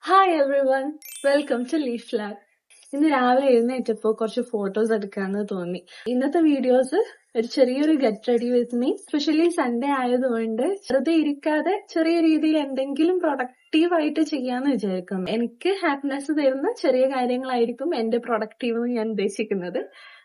Hi every one, welcome to leaf lab. ഇന്ന് രാവിലെ എഴുന്നേറ്റപ്പോ കുറച്ച് ഫോട്ടോസ് എടുക്കാന്ന് തോന്നി. ഇന്നത്തെ വീഡിയോസ് ഒരു ചെറിയൊരു get ready with me. Specially Sunday ആയതുകൊണ്ട് വെറുതെ ഇരിക്കാതെ ചെറിയ രീതിയിൽ എന്തെങ്കിലും പ്രൊഡക്റ്റീവ് ആയിട്ട് ചെയ്യാന്ന് വിചാരിക്കുന്നു. എനിക്ക് ഹാപ്പിനെസ് തരുന്ന ചെറിയ കാര്യങ്ങളായിരിക്കും എന്റെ പ്രൊഡക്റ്റീവ് എന്ന് ഞാൻ ഉദ്ദേശിക്കുന്നത്.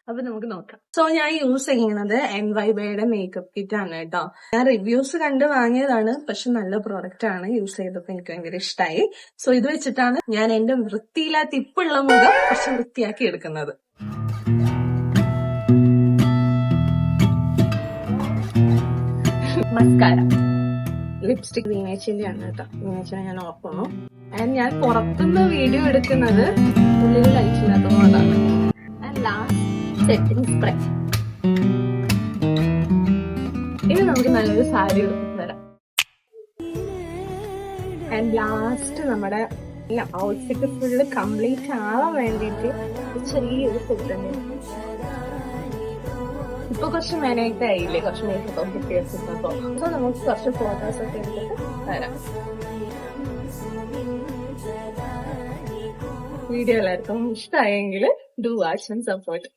അപ്പൊ നമുക്ക് നോക്കാം. സോ ഞാൻ യൂസ് ചെയ്യുന്നത് NYBയുടെ മേക്കപ്പ് കിറ്റ് ആണ് കേട്ടോ. ഞാൻ റിവ്യൂസ് കണ്ട് വാങ്ങിയതാണ്, പക്ഷെ നല്ല പ്രോഡക്റ്റ് ആണ്. യൂസ് ചെയ്തപ്പോ എനിക്ക് ഭയങ്കര ഇഷ്ടമായി. സോ ഇത് വെച്ചിട്ടാണ് ഞാൻ എന്റെ വൃത്തിയില്ലാത്ത ഇപ്പുള്ള മുഖം കുറച്ച് വൃത്തിയാക്കി എടുക്കുന്നത്. മസ്കാര, ലിപ്സ്റ്റിക് വീനേച്ചിന്റെ ആണ് കേട്ടോ. വീനേച്ചിനെ ഞാൻ ഓർക്കുന്നു. ആൻഡ് ഞാൻ പുറത്തുനിന്ന് വീഡിയോ എടുക്കുന്നത് ഉള്ളിൽ ലൈറ്റ് ഇല്ലാത്തതുകൊണ്ടാണ്. And last setting spray. ഇനി നമുക്ക് നല്ലൊരു സാരി എടുത്ത് തരാം. ആൻഡ് ലാസ്റ്റ് നമ്മുടെ ഔട്ട്ഫിറ്റ് ഫുള്ള് കംപ്ലീറ്റ് ആവാൻ വേണ്ടിയിട്ട് ചെറിയൊരു ഫുഡ്. ഇപ്പൊ കുറച്ച് മെനയൊക്കെ ആയില്ലേ, കുറച്ച് മേക്കപ്പ് ഒക്കെ കേൾക്കുന്നപ്പോ. സോ നമുക്ക് കുറച്ച് ഫോട്ടോസ് ഒക്കെ എടുത്തിട്ട് തരാം. വീഡിയോ എല്ലാവർക്കും ഇഷ്ടമായെങ്കിൽ ഡു വാച്ച് ആൻഡ് സപ്പോർട്ട്.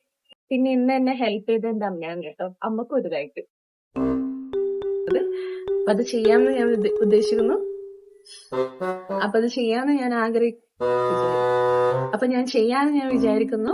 പിന്നെ ഇന്ന് എന്നെ ഹെൽപ്പ് ചെയ്ത എന്റെ അമ്മയാണ് കേട്ടോ. അമ്മക്കും ഒരു ലൈക്ക്. അപ്പൊ അത് ചെയ്യാമെന്ന് ഞാൻ ഉദ്ദേശിക്കുന്നു. അപ്പൊ അത് ചെയ്യാന്ന് ഞാൻ വിചാരിക്കുന്നു.